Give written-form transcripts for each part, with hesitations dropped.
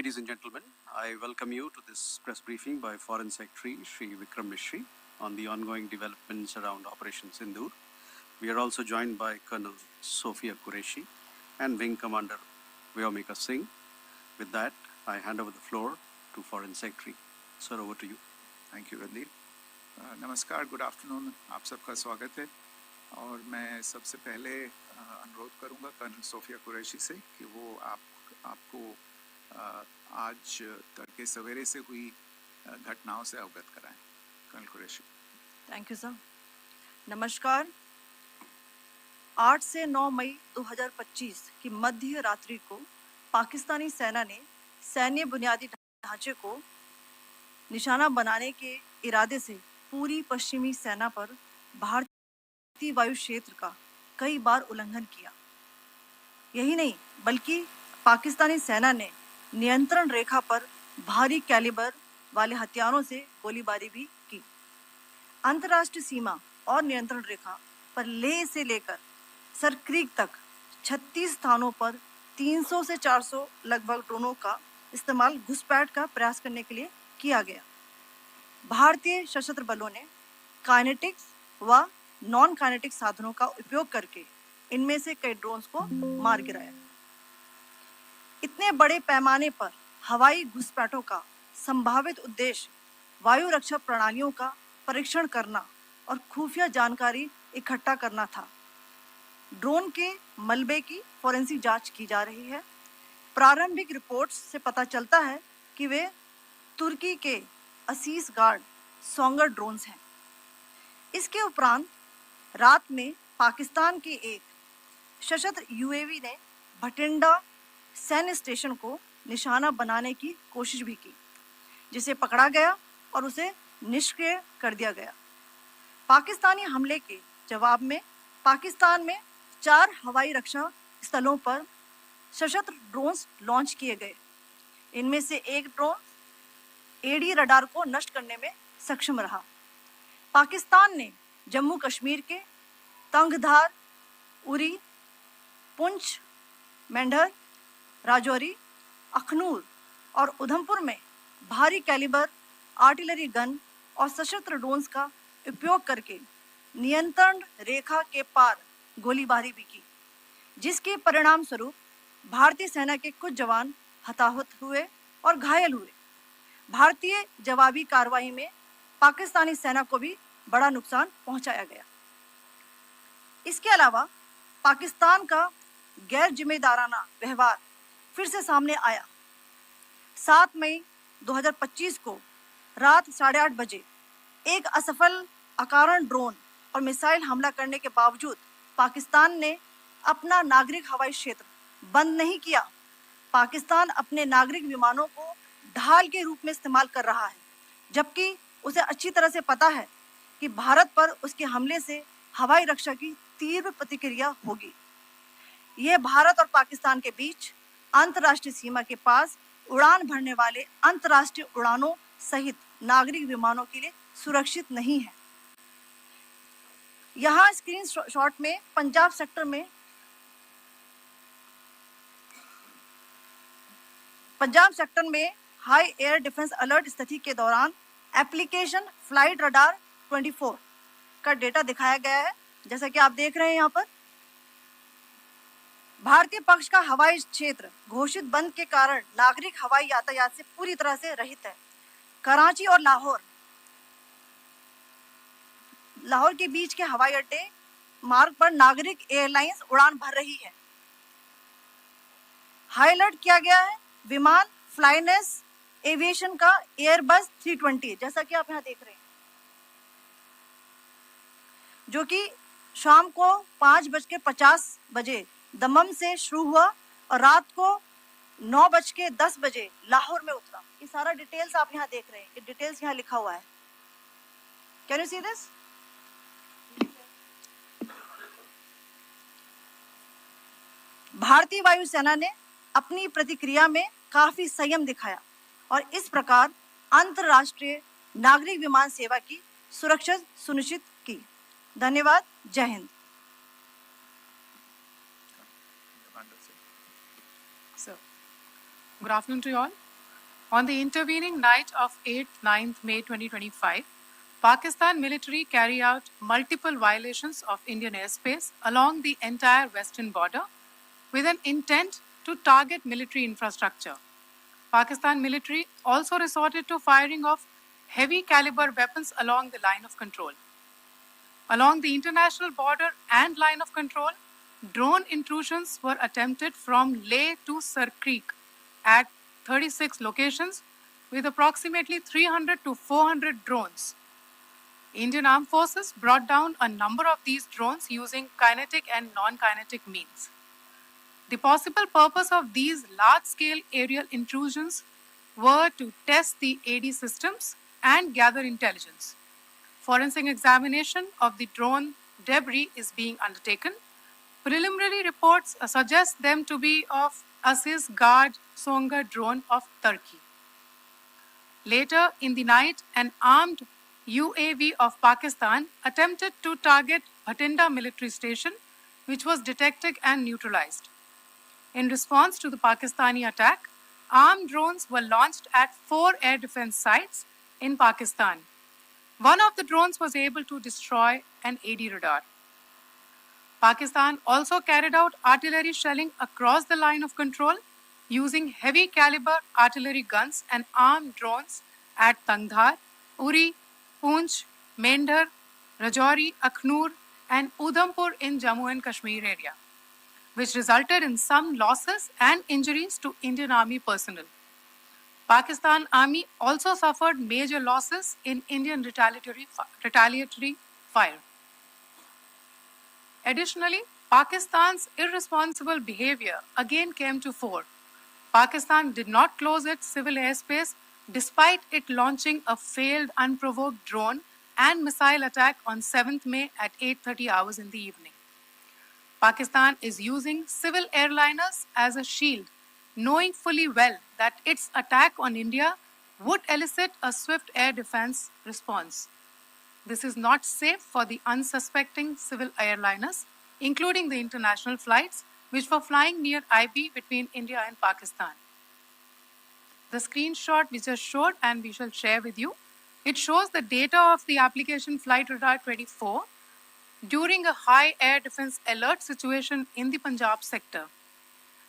Ladies and gentlemen, I welcome you to this press briefing by Foreign Secretary Shri Vikram Mishri on the ongoing developments around Operation Sindoor. We are also joined by Colonel Sophia Qureshi and Wing Commander Vyomika Singh. With that, I hand over the floor to Foreign Secretary. Sir, over to you. Thank you Randeep. नमस्कार, good afternoon, आप सबका स्वागत है. और मैं सबसे पहले अनुरोध करूंगा कर्नल सोफिया कुरैशी से कि वो आपको आज तड़के सवेरे से हुई घटनाओं से अवगत कराएं. Colonel Qureshi. Thank you sir. नमस्कार. 8 से 9 मई 2025 की मध्य रात्रि को पाकिस्तानी सेना ने सैन्य बुनियादी ढांचे को निशाना बनाने के इरादे से पूरी पश्चिमी सेना पर भारतीय वायु क्षेत्र का कई बार उल्लंघन किया. यही नहीं बल्कि पाकिस्तानी सेना ने नियंत्रण रेखा पर भारी कैलिबर वाले हथियारों से गोलीबारी भी की. अंतर्राष्ट्रीय सीमा और नियंत्रण रेखा पर लेह से लेकर सर क्रीक तक 36 स्थानों पर 300 से 400 लगभग ड्रोनों का इस्तेमाल घुसपैठ का प्रयास करने के लिए किया गया. भारतीय सशस्त्र बलों ने काइनेटिक्स व नॉन काइनेटिक साधनों का उपयोग करके इनमें से कई ड्रोन्स को मार गिराया. इतने बड़े पैमाने पर हवाई घुसपैठों का संभावित उद्देश्य वायु रक्षा प्रणालियों का परीक्षण करना और खुफिया जानकारी इकट्ठा करना था. ड्रोन के मलबे की फोरेंसिक जांच की जा रही है. प्रारंभिक रिपोर्ट्स से पता चलता है कि वे तुर्की के असीस गार्ड सोंगर ड्रोन्स हैं. इसके उपरांत रात में पाकिस्तान के एक सशस्त्र यूएवी ने भटिंडा सैन्य स्टेशन को निशाना बनाने की कोशिश भी की, जिसे पकड़ा गया और उसे निष्क्रिय कर दिया गया. पाकिस्तानी हमले के जवाब में पाकिस्तान में 4 हवाई रक्षा स्थलों पर सशस्त्र ड्रोन्स लॉन्च किए गए. इनमें से एक ड्रोन एडी रडार को नष्ट करने में सक्षम रहा. पाकिस्तान ने जम्मू कश्मीर के तंगधार, उरी, पुंछ, मेंढर, राजौरी, अखनूर और उधमपुर में भारी कैलिबर आर्टिलरी गन और सशस्त्र ड्रोन्स का उपयोग करके नियंत्रण रेखा के पार गोलीबारी भी की, जिसके परिणाम स्वरूप भारतीय सेना के कुछ जवान हताहत हुए और घायल हुए. भारतीय जवाबी कार्रवाई में पाकिस्तानी सेना को भी बड़ा नुकसान पहुंचाया गया. इसके अलावा पाकिस्तान का गैर जिम्मेदाराना व्यवहार फिर से सामने आया. 7 मई 2025 को रात 8:30 बजे एक असफल अकारण ड्रोन और मिसाइल हमला करने के बावजूद पाकिस्तान ने अपना नागरिक हवाई क्षेत्र बंद नहीं किया. पाकिस्तान अपने नागरिक विमानों को ढाल के रूप में इस्तेमाल कर रहा है, जबकि उसे अच्छी तरह से पता है कि भारत पर उसके हमले से हवाई रक्षा की तीव्र प्रतिक्रिया होगी. यह भारत और पाकिस्तान के बीच अंतर्राष्ट्रीय सीमा के पास उड़ान भरने वाले अंतर्राष्ट्रीय उड़ानों सहित नागरिक विमानों के लिए सुरक्षित नहीं है. यहाँ स्क्रीन शॉट में पंजाब सेक्टर में हाई एयर डिफेंस अलर्ट स्थिति के दौरान एप्लीकेशन फ्लाइट रडार 24 का डेटा दिखाया गया है. जैसा कि आप देख रहे हैं यहाँ पर भारतीय पक्ष का हवाई क्षेत्र घोषित बंद के कारण नागरिक हवाई यातायात से पूरी तरह से रहित है. कराची और लाहौर के बीच के हवाई अड्डे मार्ग पर नागरिक एयरलाइंस उड़ान भर रही है. हाई अलर्ट किया गया है विमान फ्लाइनेस एविएशन का एयरबस 320, जैसा कि आप यहाँ देख रहे हैं, जो कि शाम को 5:50 बजे दमम से शुरू हुआ और रात को 9:10 बजे लाहौर में उतरा. ये सारा डिटेल्स आप यहाँ देख रहे हैं. ये डिटेल्स यहाँ लिखा हुआ है. Can you see this? भारतीय वायुसेना ने अपनी प्रतिक्रिया में काफी संयम दिखाया और इस प्रकार अंतर्राष्ट्रीय नागरिक विमान सेवा की सुरक्षा सुनिश्चित की. धन्यवाद. जय Hind. So, good afternoon to you all. On the intervening night of 8th-9th May 2025, Pakistan military carried out multiple violations of Indian airspace along the entire western border with an intent to target military infrastructure. Pakistan military also resorted to firing of heavy caliber weapons along the line of control. Along the international border and line of control, drone intrusions were attempted from Leh to Sar Creek at 36 locations with approximately 300 to 400 drones. Indian Armed Forces brought down a number of these drones using kinetic and non-kinetic means. The possible purpose of these large-scale aerial intrusions were to test the AD systems and gather intelligence. Forensic examination of the drone debris is being undertaken. Preliminary reports suggest them to be of Aziz Guard Songa drone of Turkey. Later in the night, an armed UAV of Pakistan attempted to target Bhatinda military station, which was detected and neutralized. In response to the Pakistani attack, armed drones were launched at 4 air defense sites in Pakistan. One of the drones was able to destroy an AD radar. Pakistan also carried out artillery shelling across the line of control using heavy caliber artillery guns and armed drones at Tangdhar, Uri, Poonch, Mendhar, Rajouri, Akhnur, and Udhampur in Jammu and Kashmir area, which resulted in some losses and injuries to Indian Army personnel. Pakistan Army also suffered major losses in Indian retaliatory fire. Additionally, Pakistan's irresponsible behavior again came to fore. Pakistan did not close its civil airspace despite it launching a failed unprovoked drone and missile attack on 7th May at 8:30 hours in the evening. Pakistan is using civil airliners as a shield, knowing fully well that its attack on India would elicit a swift air defense response. This is not safe for the unsuspecting civil airliners, including the international flights, which were flying near IB between India and Pakistan. The screenshot we just showed and we shall share with you, it shows the data of the application Flight Radar 24 during a high air defense alert situation in the Punjab sector.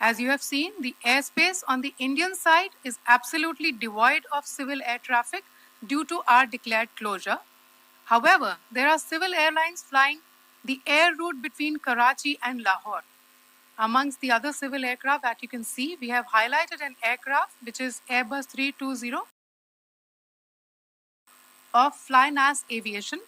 As you have seen, the airspace on the Indian side is absolutely devoid of civil air traffic due to our declared closure. However, there are civil airlines flying the air route between Karachi and Lahore. Amongst the other civil aircraft that you can see, we have highlighted an aircraft which is Airbus 320 of Flynas Aviation,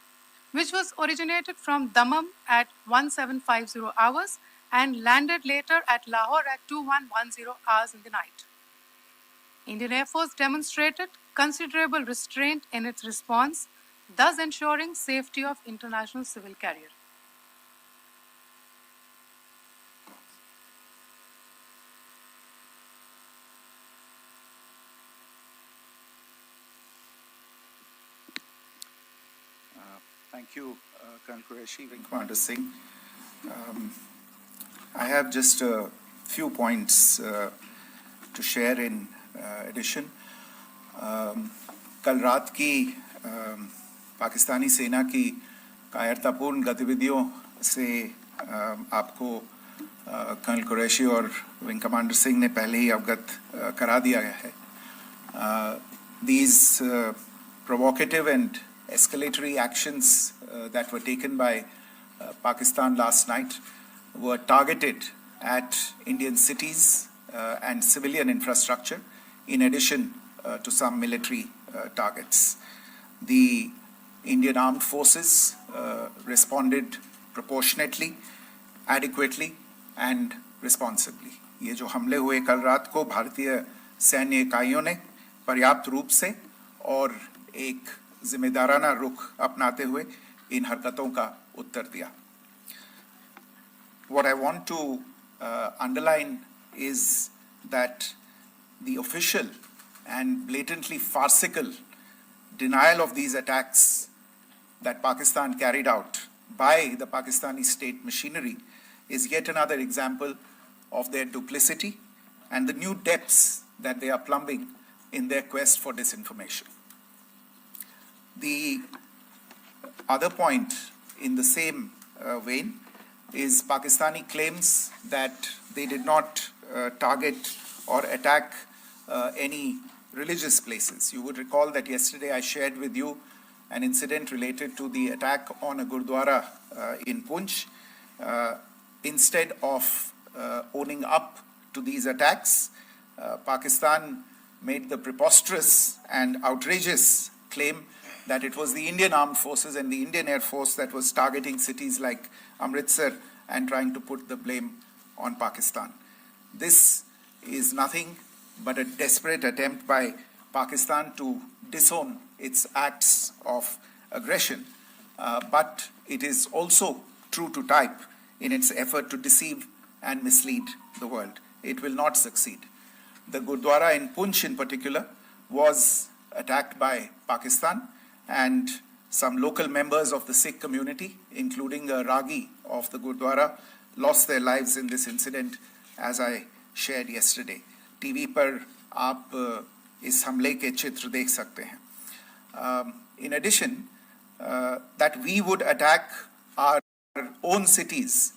which was originated from Dammam at 1750 hours and landed later at Lahore at 2110 hours in the night. Indian Air Force demonstrated considerable restraint in its response, thus ensuring safety of international civil carrier. Thank you, Colonel Qureshi, Wing Commander Singh. I have just a few points to share in addition. कल रात की पाकिस्तानी सेना की कायरतापूर्ण गतिविधियों से आपको colonel Qureshi और विंग कमांडर सिंह ने पहले ही अवगत करा दिया गया है. These provocative and escalatory actions that were taken by Pakistan last night were targeted at Indian cities and civilian infrastructure, in addition to some military targets. The Indian Armed Forces responded proportionately, adequately and responsibly. ये जो हमले हुए कल रात को भारतीय सैन्य इकाइयों ने पर्याप्त रूप से और एक जिम्मेदाराना रुख अपनाते हुए इन हरकतों का उत्तर दिया. What I want to underline is that the official and blatantly farcical denial of these attacks that Pakistan carried out by the Pakistani state machinery is yet another example of their duplicity and the new depths that they are plumbing in their quest for disinformation. The other point in the same vein is Pakistani claims that they did not target or attack any religious places. You would recall that yesterday I shared with you an incident related to the attack on a Gurdwara in Poonch. Instead of owning up to these attacks, Pakistan made the preposterous and outrageous claim that it was the Indian Armed Forces and the Indian Air Force that was targeting cities like Amritsar and trying to put the blame on Pakistan. This is nothing but a desperate attempt by Pakistan to disown its acts of aggression, but it is also true to type in its effort to deceive and mislead the world. It will not succeed. The Gurdwara in Poonch in particular was attacked by Pakistan, and some local members of the Sikh community, including a Ragi of the Gurdwara, lost their lives in this incident, as I shared yesterday. TV पर आप इस हमले के चित्र देख सकते हैं. In addition, that we would attack our own cities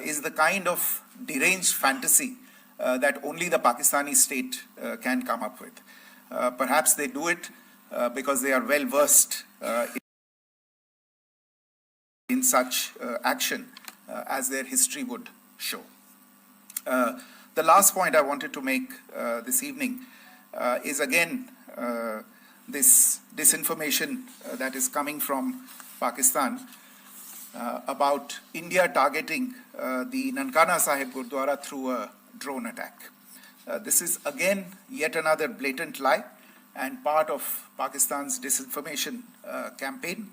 is the kind of deranged fantasy that only the Pakistani state can come up with. Perhaps they do it because they are well versed in such action as their history would show. The last point I wanted to make this evening is again this disinformation that is coming from Pakistan about India targeting the Nankana Sahib Gurdwara through a drone attack. This is again yet another blatant lie and part of Pakistan's disinformation campaign.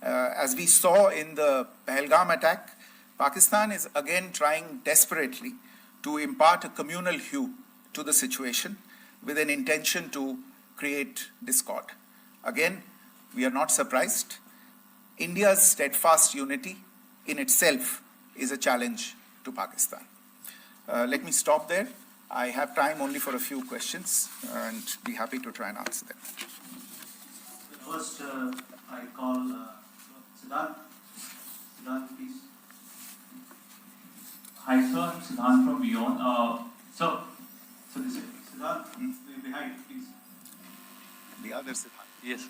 As we saw in the Pahalgam attack, Pakistan is again trying desperately to impart a communal hue to the situation with an intention to create discord. Again, we are not surprised. India's steadfast unity in itself is a challenge to Pakistan. Let me stop there. I have time only for a few questions and be happy to try and answer them. First, I call Siddharth. Siddharth, please. Hi, sir. I'm Siddharth from Beyond. So this is Siddharth, behind, please. The other Siddharth. yes.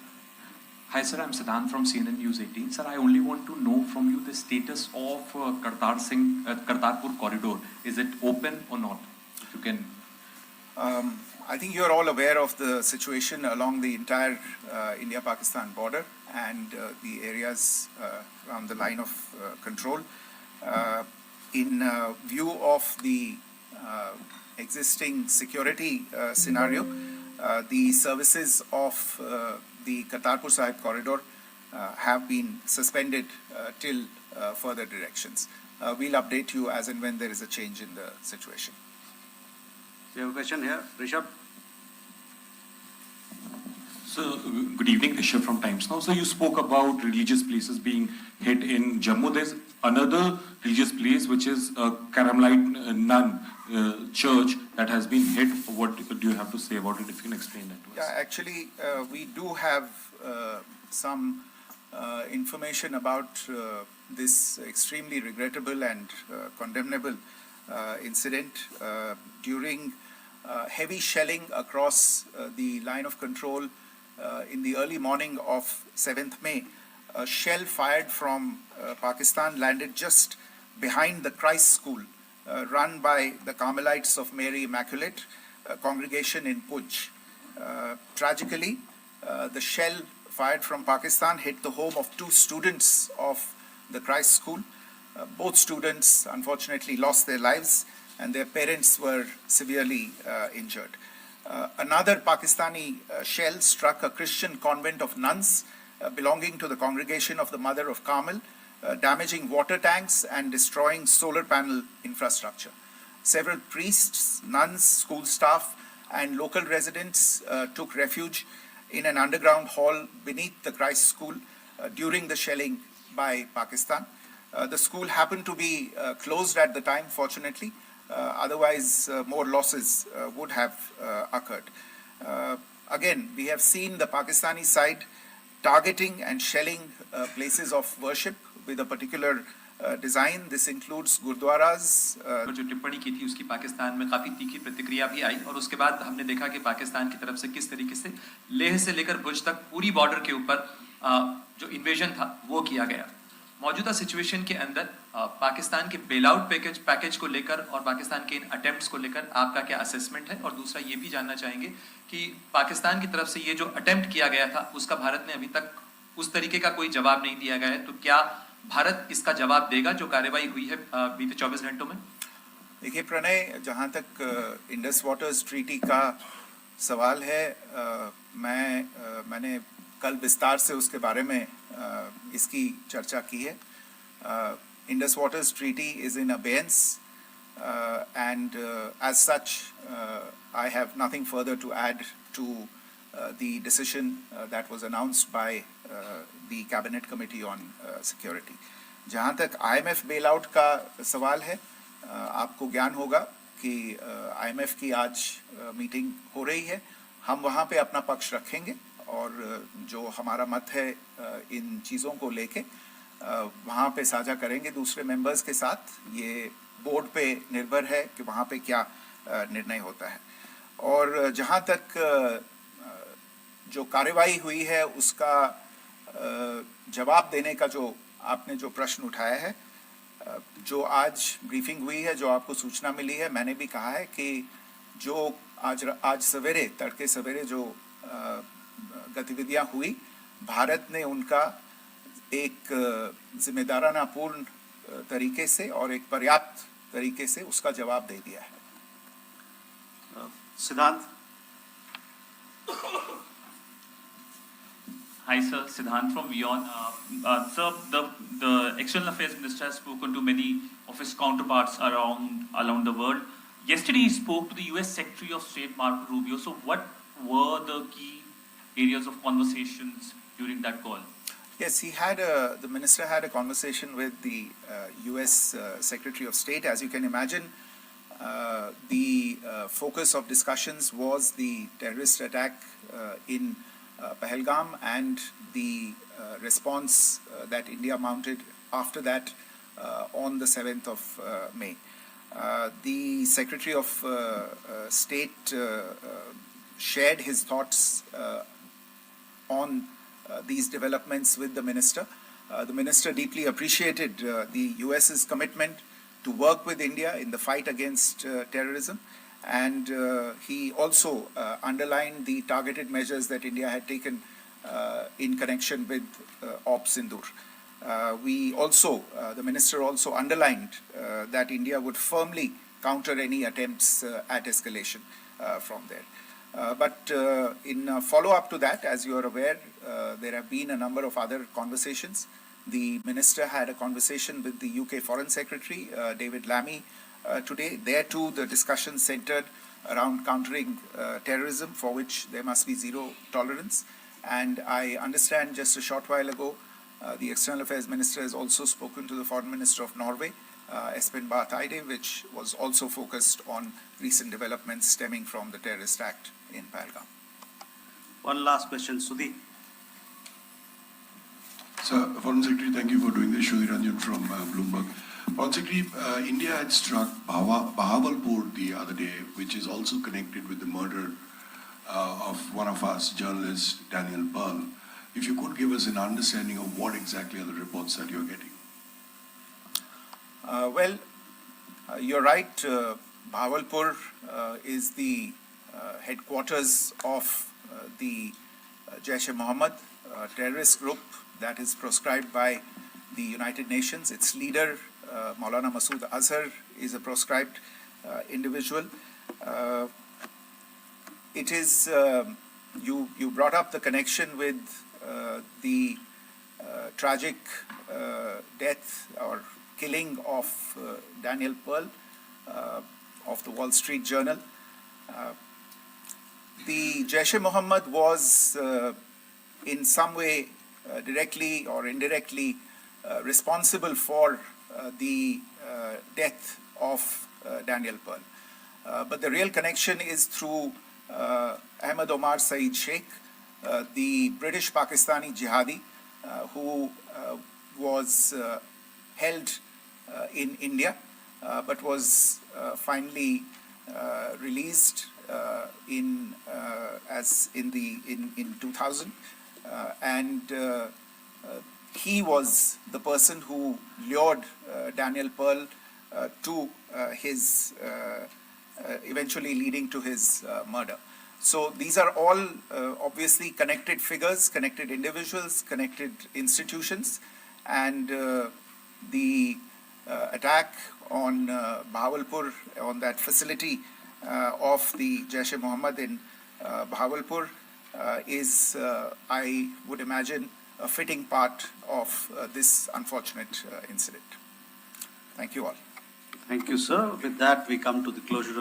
Hi, sir. I'm Siddharth from CNN News 18. Sir, I only want to know from you the status of Kartarpur corridor. Is it open or not? If you can. I think you're all aware of the situation along the entire India-Pakistan border and the areas around the line of control. In view of the existing security scenario, the services of the Kartarpur Sahib corridor have been suspended till further directions. We'll update you as and when there is a change in the situation. So you have a question here, Rishabh? So, good evening, Rishabh from Times Now. So, you spoke about religious places being hit in Jammu. There's another religious place which is a Carmelite nun church that has been hit. What do you have to say about it? If you can explain that to us. Yeah, actually, we do have some information about this extremely regrettable and condemnable incident. During heavy shelling across the line of control in the early morning of 7th May, a shell fired from Pakistan landed just behind the Christ School run by the Carmelites of Mary Immaculate congregation in Poonch. Tragically, the shell fired from Pakistan hit the home of 2 students of the Christ School. Both students unfortunately lost their lives and their parents were severely injured. Another Pakistani shell struck a Christian convent of nuns belonging to the congregation of the Mother of Carmel, damaging water tanks and destroying solar panel infrastructure. Several priests, nuns, school staff, and local residents took refuge in an underground hall beneath the Christ School during the shelling by Pakistan. The school happened to be closed at the time, fortunately. Otherwise, more losses would have occurred. Again, we have seen the Pakistani side targeting and shelling places of worship with a particular design. This includes gurdwaras. जो टिप्पणी की थी उसकी पाकिस्तान में काफी तीखी प्रतिक्रिया भी आई और उसके बाद हमने देखा कि पाकिस्तान की तरफ से किस तरीके से लेह से लेकर भुज तक पूरी बॉर्डर के ऊपर जो इन्वेजन था वो किया गया। मौजूदा सिचुएशन के अंदर पाकिस्तान के बेल आउट पैकेज को लेकर और पाकिस्तान के इन अटेम्प्ट्स को लेकर आपका क्या असेसमेंट है? और दूसरा ये भी जानना चाहेंगे कि पाकिस्तान की तरफ से ये जो अटेम्प्ट किया गया था उसका भारत ने अभी तक उस तरीके का कोई जवाब नहीं दिया गया है, तो क्या भारत इसका जवाब देगा जो कार्रवाई हुई है बीते 24 घंटों में? देखिए प्रणय, जहाँ तक इंडस वाटर्स ट्रीटी का सवाल है, मैंने कल विस्तार से उसके बारे में इसकी चर्चा की है। Indus waters treaty is in abeyance and as such I have nothing further to add to the decision that was announced by the cabinet committee on security. जहाँ तक IMF bailout का सवाल है, आपको ज्ञान होगा कि IMF की आज मीटिंग हो रही है। हम वहाँ पे अपना पक्ष रखेंगे और जो हमारा मत है इन चीज़ों को लेके वहाँ पे साझा करेंगे दूसरे मेंबर्स के साथ। ये बोर्ड पे निर्भर है कि वहाँ पे क्या निर्णय होता है। और जहाँ तक जो कार्रवाई हुई है उसका जवाब देने का जो आपने जो प्रश्न उठाया है, जो आज ब्रीफिंग हुई है, जो आपको सूचना मिली है, मैंने भी कहा है कि जो आज सवेरे तड़के सवेरे जो गतिविधियां हुई, भारत ने उनका एक जिम्मेदाराना पूर्ण तरीके से और एक पर्याप्त तरीके से उसका जवाब दे दिया है। सिद्धांत। Hi sir, Siddhant from WION. Sir, the External Affairs Minister has spoken to many of his counterparts around the world. Yesterday he spoke to the US Secretary of State Marco Rubio. So what were the key areas of conversations during that call? Yes, the minister had a conversation with the US Secretary of State. As you can imagine, the focus of discussions was the terrorist attack in Pahalgam and the response that India mounted after that on the 7th of May. The Secretary of State shared his thoughts on these developments with the minister. The minister deeply appreciated the US's commitment to work with India in the fight against terrorism, and he also underlined the targeted measures that India had taken in connection with Ops Sindoor. The minister also underlined that India would firmly counter any attempts at escalation from there. But in follow-up to that, as you are aware, there have been a number of other conversations. The minister had a conversation with the UK Foreign Secretary, David Lammy, today. There too, the discussion centered around countering terrorism, for which there must be zero tolerance. And I understand just a short while ago, the External Affairs Minister has also spoken to the Foreign Minister of Norway, Espen Barth Eide, which was also focused on recent developments stemming from the terrorist act in Pahalgam. One last question, Sudhi. Sir, Foreign Secretary, thank you for doing this. Sudhi Ranjan from Bloomberg. Foreign Secretary, India had struck Bahawalpur the other day, which is also connected with the murder of one of us, journalist Daniel Pearl. If you could give us an understanding of what exactly are the reports that you're getting. You're right. Bahawalpur is the headquarters of the Jaish-e-Mohammed terrorist group that is proscribed by the United Nations. Its leader, Maulana Masood Azhar, is a proscribed individual. It is, you brought up the connection with the tragic death or killing of Daniel Pearl of the Wall Street Journal. The Jaish-e-Mohammed was in some way directly or indirectly responsible for the death of Daniel Pearl. But the real connection is through Ahmed Omar Saeed Sheikh, the British Pakistani jihadi who was held in India but was finally released in 2000, and he was the person who lured Daniel Pearl to his eventually leading to his murder. So these are all obviously connected figures, connected individuals, connected institutions, and the attack on Bahawalpur, on that facility of the Jaish-e-Mohammed in Bahawalpur is, I would imagine, a fitting part of this unfortunate incident. Thank you all. Thank you, sir. With that, we come to the closure